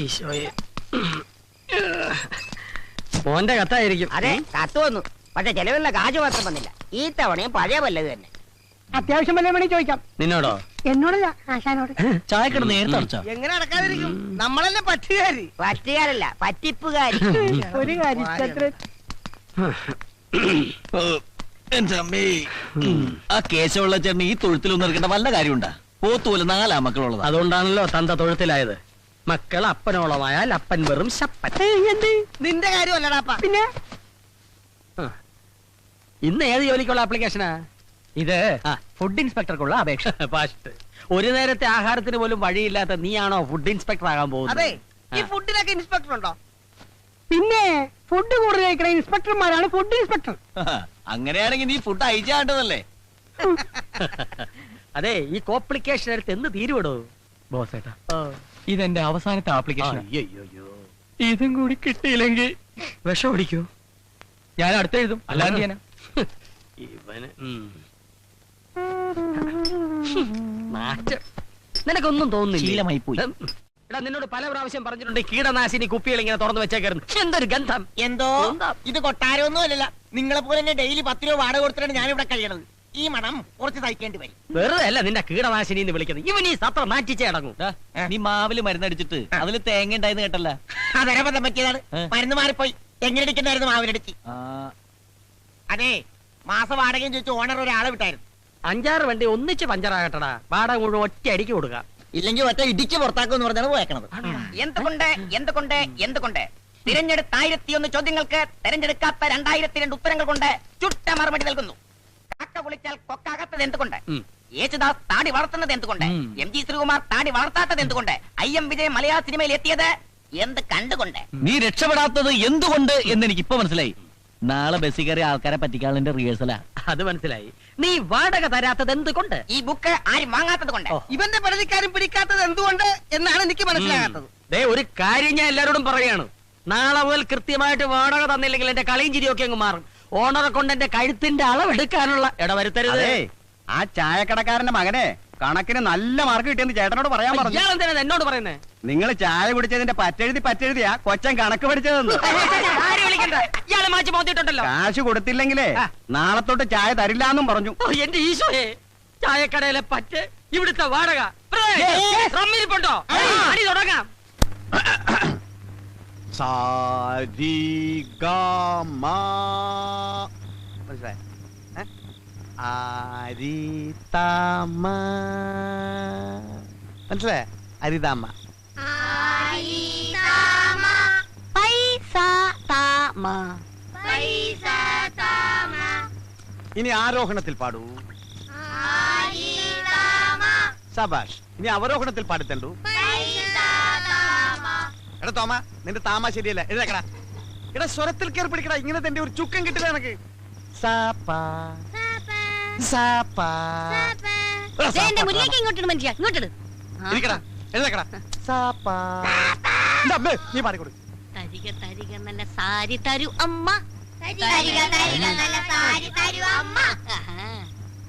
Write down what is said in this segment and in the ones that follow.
ഈശോയെ, മോന്റെ കത്തായിരിക്കും. അതെ, കത്ത് വന്നു. പക്ഷെ ചെലവിലുള്ള കാശ് മാത്രം വന്നില്ല. ഈ തവണയും പഴയ പല്ലത് തന്നെ. അത്യാവശ്യം വല്ല വേണമെങ്കിൽ ചോദിക്കാം. നിന്നോടോ? എന്നോടല്ല, ആശാനോട്. ചായക്കട നേരത്തെ അടച്ചാ എങ്ങനെ അടക്കാതിരിക്കും? നമ്മളല്ലേ പറ്റുകാരി. പറ്റുകാരല്ല, പറ്റിപ്പുകാരി. ഒരു കാര്യം, എന്റെ അമ്മേ, ആ കേശവുള്ള ചേട്ടൻ ഈ തൊഴുത്തിലൊന്നും ഇറക്കേണ്ട വല്ല കാര്യമുണ്ടാ? പോത്തുപോലെ 4 മക്കളുള്ളത്. അതുകൊണ്ടാണല്ലോ തന്ത തൊഴുത്തിലായത്. മക്കൾ അപ്പനോളമായാൽ അപ്പൻ വെറും ശപ്പൻ. നിന്റെ കാര്യമല്ലടാപ്പ. പിന്നെ ഇന്ന് ഏത് ജോലിക്കുള്ള ആപ്ലിക്കേഷനാ ഇത്? ഫുഡ് ഇൻസ്പെക്ടർക്കുള്ള അപേക്ഷ. പാസ്റ്റ്. ഒരു നേരത്തെ ആഹാരത്തിന് പോലും വഴിയില്ലാത്ത നീയാണോ ഫുഡ് ഇൻസ്പെക്ടർ ആകാൻ പോകുന്നത്? അതെ, ഈ ഫുഡിനൊക്കെ ഇൻസ്പെക്ടർ ഉണ്ടോ? പിന്നെ ഫുഡ് കൂടുതൽ കഴിക്കണ ഇൻസ്പെക്ടർമാരാണ് ഫുഡ് ഇൻസ്പെക്ടർ. അങ്ങനെയാണെങ്കിൽ നീ ഫുഡ് അയച്ചാണ്ടതല്ലേ? അതെ, ഈ കോംപ്ലിക്കേഷൻ എടുത്ത് എന്ന് തീരുവിടോ ബോസേട്ടാ? ഇതെന്റെ അവസാനത്തെ ആപ്ലിക്കേഷൻ. അയ്യോ, ഇതും കൂടി കിട്ടിയില്ലെങ്കിൽ വിഷം ഓടിക്കൂ. ഞാൻ അടുത്തെഴുതും. അല്ലാതെ ഇവന് നാറ്റം. നിനക്കൊന്നും തോന്നുന്നില്ല? ശീലമായി പോയി. എടാ, നിന്നോട് പല പ്രാവശ്യം പറഞ്ഞിട്ടുണ്ട് കീടനാശിനി കുപ്പികൾ ഇങ്ങനെ തുറന്നു വെച്ചേക്കരുത്. എന്തൊരു ഗന്ധം! എന്തോ ഇത് കൊട്ടാരമൊന്നും അല്ലല്ല. നിങ്ങളെ പോലെ തന്നെ ഡെയിലി 10 രൂപ വാടക കൊടുത്തിട്ടാണ് ഞാനിവിടെ കഴിയണത്. ഈ മണം കുറച്ച് സഹിക്കേണ്ടി വരും. വെറുതെ അല്ല നിന്റെ കീടനാശിനി എന്ന് വിളിക്കുന്നത്. ഇവൻ ഈ സത്രം മാറ്റിച്ചേ അടങ്ങും. നീ മാവില് മരുന്നടിച്ചിട്ട് അതില് തേങ്ങ ഉണ്ടായിന്ന് കേട്ടല്ല? അതരബദ്ധം പറ്റിയതാണ്. മരുന്ന് മാറിപ്പോയി. എങ്ങനെടിക്കണ്ടായിരുന്നു മാവിനടിച്ച്. അതെ, മാസ വാടകയും ചോദിച്ചു ഓണർ ഒരാളെ വിട്ടായിരുന്നു. 5-6 വണ്ടി ഒന്നിച്ച് പഞ്ചറാകട്ടടാ. വാടക മുഴുവൻ ഒറ്റ അടിക്ക് കൊടുക്കുക. ഇല്ലെങ്കിൽ ഒറ്റ ഇടിക്ക് പുറത്താക്കുമെന്ന് പറഞ്ഞാണ് പോയേക്കണത്. എന്തുകൊണ്ട് തിരഞ്ഞെടുത്ത 1001 ചോദ്യങ്ങൾക്ക് തെരഞ്ഞെടുക്കാത്ത 2002 ഉത്തരങ്ങൾ കൊണ്ട് ചുട്ട മറുപടി നൽകുന്നു. കാക്ക കുളിച്ചാൽ കൊക്കാകത്തത് എന്തുകൊണ്ട്? യേശുദാസ് താടി വളർത്തുന്നത് എന്തുകൊണ്ട്? MG ശ്രീകുമാർ താടി വളർത്താത്തത് എന്തുകൊണ്ട്? IM വിജയ് മലയാള സിനിമയിൽ എത്തിയത് എന്ത് കണ്ടുകൊണ്ട്? നീ രക്ഷപ്പെടാത്തത് എന്തുകൊണ്ട് എന്ന് എനിക്ക് ഇപ്പൊ മനസ്സിലായി. നാളെ ബസ്സിൽ കയറി ആൾക്കാരെ പറ്റിക്കാളിന്റെ റിഹേഴ്സലാ. അത് മനസ്സിലായി. നീ വാടക തരാത്തത് എന്തുകൊണ്ട്? ഈ ബുക്ക് ആരും വാങ്ങാത്തത് കൊണ്ട്. ഇവന്റെ പരാതിക്കാരും പിടിക്കാത്തത് എന്തുകൊണ്ട് എന്നാണ് എനിക്ക് മനസ്സിലാകാത്തത്. ദേ, ഒരു കാര്യം ഞാൻ എല്ലാരോടും പറയാണ്. നാളെ മുതൽ കൃത്യമായിട്ട് വാടക തന്നില്ലെങ്കിൽ എന്റെ കളിയും ചിരിയൊക്കെ അങ്ങ് മാറും. ഓണറെ കൊണ്ട് എന്റെ കഴുത്തിന്റെ അളവെടുക്കാനുള്ള ഇടവരുത്തരുത്. ആ ചായക്കടക്കാരന്റെ മകനെ കണക്കിന് നല്ല മാർക്ക് കിട്ടിയെന്ന് ചേട്ടനോട് പറയാൻ പറഞ്ഞു. ഇയാളെന്തിനാ എന്നോട് പറയുന്നേ? നിങ്ങൾ ചായ കുടിച്ചതിന്റെ പറ്റെഴുതിയാ കൊച്ചൻ കണക്ക് പഠിച്ചതെന്ന്. ഇയാളെ മാറ്റി മോത്തിട്ടുണ്ടല്ലോ. കാശ് കൊടുത്തില്ലെങ്കിലേ നാളെ തൊട്ട് ചായ തരില്ലാന്നും പറഞ്ഞു. എന്റെ ഈശോയെ, ചായക്കടയിലെ പറ്റ്, ഇവിടുത്തെ വാടക, റമ്മിരിപ്പുണ്ടോ? അടി തുടങ്ങാം. മനസ്സിലായ? അരിതാമ്മ. ഇനി ആരോഹണത്തിൽ പാടൂ. സബാഷ്. ഇനി അവരോഹണത്തിൽ പാടിത്തണ്ടു. എടാ തോമ, നിന്റെ താമ ശരിയല്ല. എഴുതക്കടാ. എടാ, സ്വരത്തിൽ കയറി പിടിക്കടാ. ഇങ്ങനെ തന്റെ ഒരു ചുക്കം കിട്ടില്ല എനക്ക്. നീ പാടിക്കൊടു.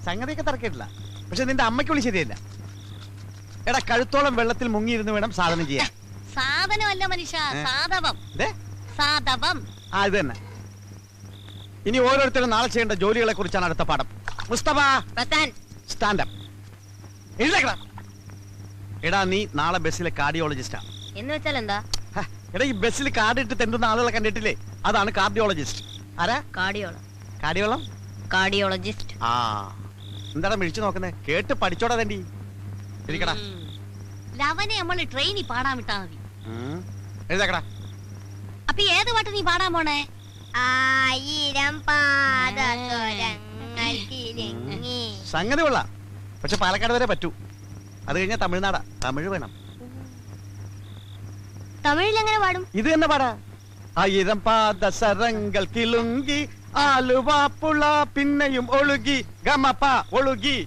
സംഗതിയൊക്കെ തറക്കിട്ടില്ല. പക്ഷെ നിന്റെ അമ്മയ്ക്ക് വിളി ശരിയല്ല. എടാ, കഴുത്തോളം വെള്ളത്തിൽ മുങ്ങിയിരുന്ന് വേണം സാധനം ചെയ്യാൻ. സാധനമല്ല മനുഷ്യ, സാധവം. സാധവം. ആ, ഇത് തന്നെ. ഇനി ഓരോരുത്തരും നാളെ ചെയ്യേണ്ട ജോലികളെ കുറിച്ചാണ് അടുത്ത പാഠം. മുസ്തഫ, സ്റ്റാൻഡപ്പ്. എഴുതേക്കടാ. എടാ, നീ നാളെ ബസ്സിലെ കാർഡിയോളജിസ്റ്റാ. എന്ന് വെച്ചാൽ എന്താ? എടാ, ഈ ബസ്സിൽ കാർഡ് ഇട്ട് തെണ്ടുന്ന ആളുകളെ കണ്ടിട്ടില്ലേ? അതാണ് കാർഡിയോളജിസ്റ്റ്. ആരാ? കാർഡിയോളജിസ്റ്റ്. ആ, എന്താടാ മിഴിച്ചു നോക്കുന്നേ? കേട്ട് പഠിച്ചോടാ തണ്ടി. ഇരിക്കടാ. ലവനെ നമ്മൾ ട്രെയിനിൽ പാടാൻ വിട്ടാ മതി. എഴുതേക്കടാ. അപ്പൊ ഏത് പാട്ട് നീ പാടാൻ പോണേ? 1000 പാദസരങ്ങൾക്കിലങ്ങി. സംഗതി കൊള്ളാം. പക്ഷെ പാലക്കാട് വരെ പറ്റൂ. അത് കഴിഞ്ഞാൽ തമിഴ്നാടാ. തമിഴ് വേണം. തമിഴിൽ എങ്ങനെ പാടും? ഇത് തന്നെ പാടാ. 1000 പാദസരങ്ങൾക്കിലുങ്കി ആലുവാപ്പുള പിന്നെയും ഒഴുകി ഗമപ്പ ഒഴുകി.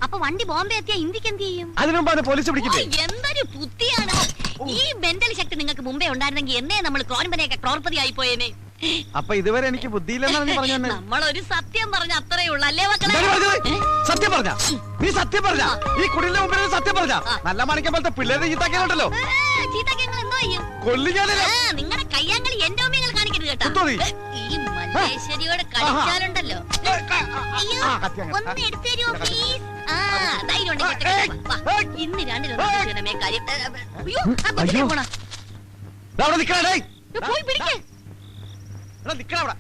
അപ്പൊ വണ്ടി ബോംബെ എത്തിയാ ഇന്ത്യക്ക് എന്ത് ചെയ്യും? അതിനുമുമ്പ് പോലീസ് പിടിക്കില്ലേ? എന്തൊരു ബുദ്ധിയാണ്! ഈ മെന്റൽ ശക്തി നിങ്ങൾക്ക് മുമ്പേ ഉണ്ടായിരുന്നെങ്കിൽ എന്നേ നമ്മൾ ക്രോൺപതിയൊക്കെ ക്രോൺപതി ആയി പോയേനെ. അപ്പൊ ഇതുവരെ എനിക്ക് ബുദ്ധിയില്ലെന്നാണ് പറഞ്ഞു. നമ്മളൊരു സത്യം പറഞ്ഞ അത്രേ ഉള്ളൂ അല്ലേ മക്കളെ? സത്യം പറഞ്ഞ നീ സത്യം പറഞ്ഞ ഈ കുടിലിന്റെ മുമ്പിൽ സത്യം പറഞ്ഞ നല്ല മണിക്കാൻ പോലത്തെ പിള്ളേരെ ഈത്താക്കിയാലുണ്ടല്ലോ. ചീത്തക്ക് ഞങ്ങൾ എന്തോ ചെയ്യും? കൊല്ലിക്കാനില്ല. ആ, നിങ്ങളുടെ കയ്യാങ്കളി എന്റെ നിങ്ങൾ കാണിക്കരുത് കേട്ടോ. കുത്തോളി. ഈ മല്ലേശ്വരിയോട് കളിച്ചാലുണ്ടല്ലോ. അയ്യോ, ഒന്ന് എടുത്തു തരുമോ പ്ലീസ്? ആ, ധൈര്യം ഉണ്ടെങ്കിൽ എടുത്ത് വാ. ഇന്ന് രണ്ടിലൊന്നും കാര്യം. അയ്യോ, ആ കൊച്ചിനെ പോണോ? ദാ അവിടെ നിക്കടാ, ഡേയ്. പോയി പിടിക്ക്. എടാ, നിക്കടാ അവിടെ.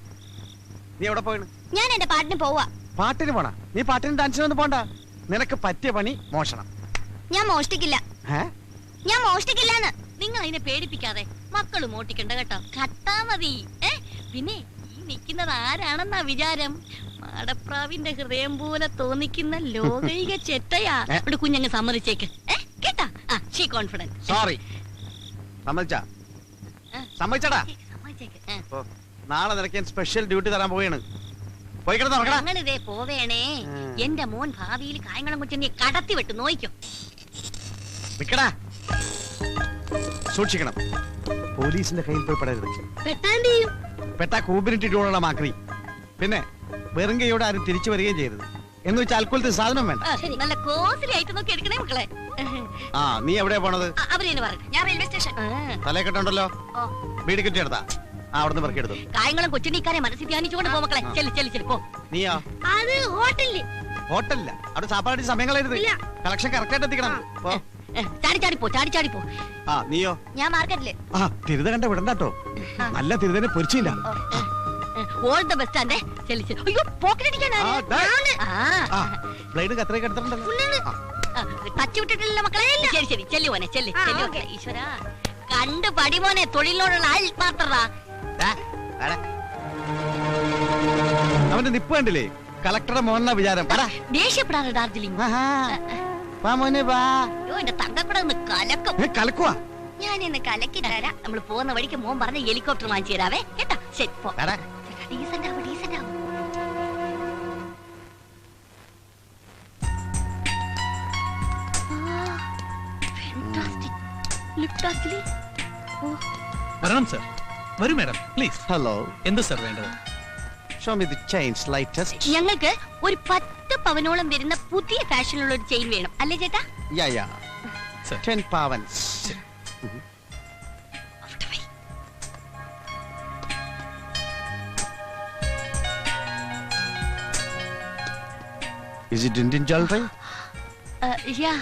നീ എവിടെ പോയിണ്? ഞാൻ എന്റെ പാട്ടിന് പോവാ. പാട്ടിന് പോണ? നീ പാട്ടിന് ഡാൻസിനൊന്നും പോണ്ട. നിനക്ക് പറ്റിയ പണി മോഷണം. ഞാൻ മോഷ്ടിക്കില്ല. ഏ? ഞാൻ മോഷ്ടിക്കില്ലാന്ന്. നിങ്ങൾ അതിനെ പേടിപ്പിക്കാതെ. മക്കള് മോട്ടിക്കണ്ട കേട്ടോ. കട്ടാ മതി. പിന്നെ ഈ നിൽക്കുന്നത് ആരാണെന്നാ വിചാരം? മാടപ്രാവിന്റെ ഹൃദയം പോലെ തോന്നിക്കുന്ന ലോകൈക ചെറ്റയാ. ഇവിടെ കുഞ്ഞങ്ങ് സമ്മതിച്ചേക്ക്. കേട്ടാ? She confident. സോറി. സമ്മതിച്ചാ? സമ്മതിച്ചടാ. സമ്മതിച്ചേക്ക്. ഓ, നാളെ നിനക്ക് ഞാൻ സ്പെഷ്യൽ ഡ്യൂട്ടി തരാൻ പോവുകയാണ്. പോയി കിടന്ന് നോക്കടാ. ഞങ്ങളിതേ പോവേണേ. എന്റെ മോൻ ഭാവിയിൽ കായംകുളം കൊച്ചിനെ കടത്തി വിട്ടു നോയിക്കോ. നിക്കടാ. സൂക്ഷിക്കണം. പോലീസിന്റെ കയ്യിൽ പോയി പെടരുത്. പെട്ടാ കൂമ്പിനിട്ടിട്ടുള്ള മാക്രി. പിന്നെ വെറും കൈയോടെ ആരും തിരിച്ചു വരികയും ചെയ്യരുത്. എന്ന് വെച്ചാൽ അൽക്കുലത്തെ സാധനം വേണ്ട. നല്ല കോസ്റ്റ്ലി ആയിട്ട് നോക്കി എടുക്കണേ മക്കളെ. ആ, നീ എവിടെയാ പോണത്? അവരെന്ന് പറഞ്ഞു. ഞാൻ റെയിൽവേ സ്റ്റേഷൻ. തലേ കെട്ടുണ്ടല്ലോ. വീട് കിട്ടിയെടുത്താ. ആ, അവിടുന്ന് പെറുക്കിയെടുത്തു. കായംകുളം കൊച്ചിനിക്കാരെ മനസ്സിൽ ധ്യാനിച്ചുകൊണ്ട് പോ മക്കളെ. ചെല്ലി ചെല്ലി ചെല്ലി പോ. നീയാ? അത് ഹോട്ടലില്. ഹോട്ടലില്ല. അവിടെ സാപ്പാടി സമയം കളയരുത്. കളക്ഷൻ കറക്റ്റ് ആയിട്ട് എത്തിക്കണം. പോ. ചാടി ചാടി പോ, ചാടി ചാടി പോ. ആ, നീയോ? ഞാൻ മാർക്കറ്റില്. ആ, തിരുത കണ്ട വിടണ്ടാട്ടോ. നല്ല തിരുതനെ പൊരിച്ചില്ല. ഓൾ ദ ബെസ്റ്റ് ആൻഡേ. ചെല്ലി ചെല്ലി. അയ്യോ, പോക്കറ്റടിക്കാനാ. ബ്ലേഡ് കത്രയൊക്കെ എടുത്തിട്ടുണ്ടല്ലോ. ടച്ച് വിട്ടിട്ടില്ല മക്കളെ. ശരി ശരി, ചെല്ലു മോനെ, ചെല്ലി ചെല്ലു മക്കളെ. ഈശ്വരാ, കണ്ടു പടി മോനെ. തൊഴിലിനോടുള്ള ആത്മാർത്ഥത. അവന്റെ നിപ്പ് കണ്ടില്ലേ? കളക്ടറുടെ മോഹന വിചാരം. ദേഷ്യപ്പെടാറ് ഡാർജിലിംഗ്. അയ്യോ, എന്റെ തങ്കക്കൂടെ ഒന്ന് കലക്കും. കലക്കുവാ. ഞാൻ ഇന്ന് കലക്കി തരാം. നമ്മൾ പോകുന്ന വഴിക്ക് മോൻ പറഞ്ഞ ഹെലികോപ്റ്റർ വാങ്ങിച്ചു തരാവേ. കേട്ടാ? ശരി, പോ. ഡീസന്റ് ആവും, ഡീസന്റ് ആവും. വരണം സർ. വരൂ മാഡം, പ്ലീസ്. ഹലോ. എന്ത് സർ വേണ്ടത്? Show me the chains latest. ഞങ്ങൾക്ക് ഒരു 10 പവനോളം വരുന്ന പുതിയ ഫാഷനിലുള്ള ഒരു ചെയിൻ വേണം, അല്ലേ ചേട്ടാ? യാ 10 പവൻസ്. Is it Indian jewelry? Yeah.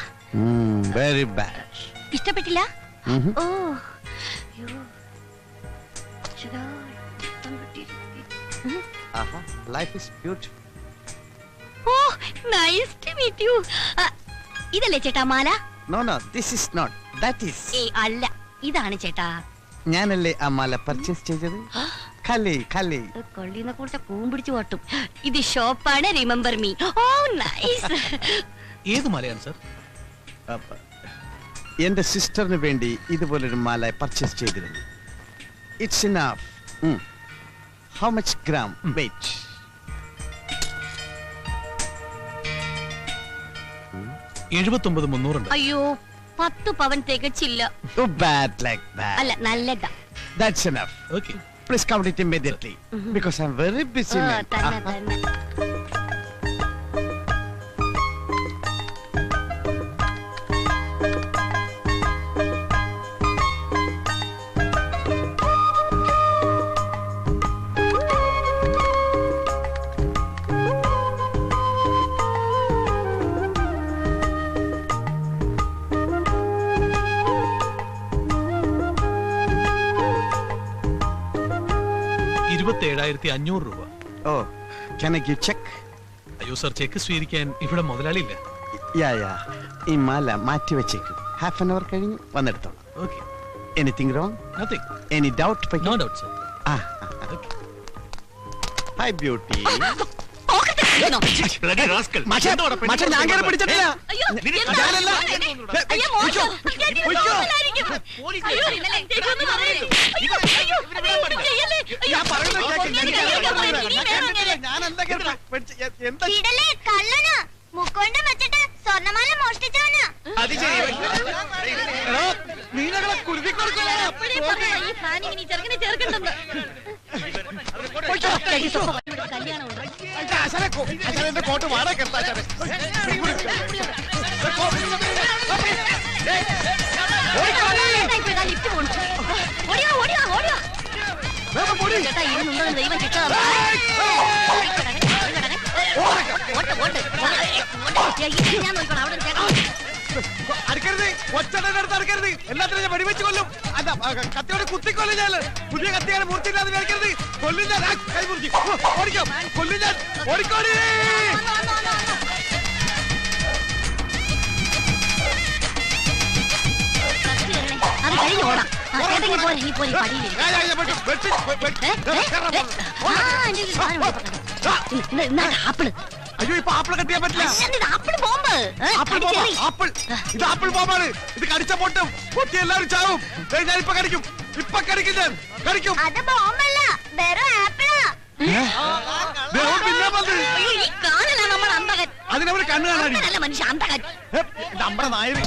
Very bad. ഇഷ്ടപ്പെട്ടില്ല? ഓ, Life is beautiful. Oh, nice to meet you. ഇതല്ലേ ചേട്ടാ മാല? No, this is not. That is. അല്ല, ഇതാണ് ചേട്ടാ. ഞാനല്ലേ ആ മാല പർച്ചേസ് ചെയ്തത്. കൊള്ളിന്ന കൂട്ട കൂമ്പിടിച്ചു ഓട്ടും. ഇത് ഷോപ്പാണ്. Remember me. Oh, nice. ഏത് മാലയാണ് സർ? എന്റെ സിസ്റ്ററിന് വേണ്ടി ഇതുപോലൊരു മാല പർച്ചേസ് ചെയ്തിരുന്നു. It's enough. How much gram weight? 79,300. അയ്യോ, 10 പവൻ തികച്ചില്ല. Too bad like that. അല്ല, നല്ലതാ. That's enough. Okay. Please count it immediately. Because I'm very busy man. തന്നെ. രൂപ. Oh, can I give check? അയ്യോ സർ, ചെക്ക് സ്വീകരിക്കാൻ ഇവിടെ മുതലാളിയില്ല. ഈ മാല മാറ്റി വെച്ചേക്കും. ഹാഫ് ആൻ അവർ കഴിഞ്ഞ് വന്നെടുത്തോളാം. Okay. Anything wrong? Nothing. Any doubt? No doubt sir. Okay. Hi beauty. Bloody rascal. മച്ചാൻ ഞാൻ കേറി പിടിച്ചിട്ടില്ല. അയ്യോ, ഞാനല്ല. അയ്യോ, മോശം. അയ്യോ, ഇന്നലെ ചേച്ചി പറഞ്ഞു. അയ്യോ, ഞാൻ പറയുന്നത് എന്താ ഇടലേ കള്ളനാ. മുക്കൊണ്ട് വെച്ചിട്ട് സ്വർണ്ണമാല മോഷ്ടിച്ചവനാ. നീനകളെ കുരുതി കൊടുക്കല. ഈ പ്ലാനിങ് നീ ചെറുക്കനെ ചേർക്കണ്ടെന്ന്. കല്യാണം എന്റെ കോട്ട് വാടക ലിഫ്റ്റ് പോണു ഓടിയോ ഓടിയോ ഓടിയോ ചേട്ടാ ഇരുന്നുണ്ടോ ദൈവം ചേട്ടാ ഞാൻ നോക്കണം അവിടെ ചേട്ടാ അടുക്കരുത് ഒച്ചടടുത്ത് അടുക്കരുത് എല്ലാത്തിനും ഞാൻ വെടിവെച്ച് കൊല്ലും അല്ല കത്തിയോടെ കുത്തിക്കൊല്ലും ഞാൻ പുതിയ കത്തിയാണ് മൂർത്തിയില്ലാതെ മേടിക്കരുത് കൊല്ലും ഞാൻ കൈ മുറിക്കും ഓടിക്കോ കൊല്ലും ഞാൻ ഓടിക്കോടി അത് കഴിഞ്ഞ് ഓടാം ഏതെങ്കിലും പോലെ ഈ പോലെ ആപ്പിള് അയ്യോ ഇപ്പൊ ആപ്പിൾ കട്ടിയാൻ പറ്റില്ല ആപ്പിൾ ബോംബ് ആപ്പിൾ ഇത് ആപ്പിൾ ബോംബാണ് ഇത് കടിച്ച പൊട്ടും പൊട്ടി എല്ലാവരും ചാവും ഞാൻ ഇപ്പൊ കടിക്കും ഞാൻ കടിക്കും അത് ബോംബല്ല വെറും ആപ്പിളാ പിന്നെ വന്ന് ഈ കാണലാണ് നമ്മൾ അന്തകൻ അതിനവര് കണ്ണു കാണാടി മനുഷ്യ അന്തകൻ നമ്മുടെ നായര്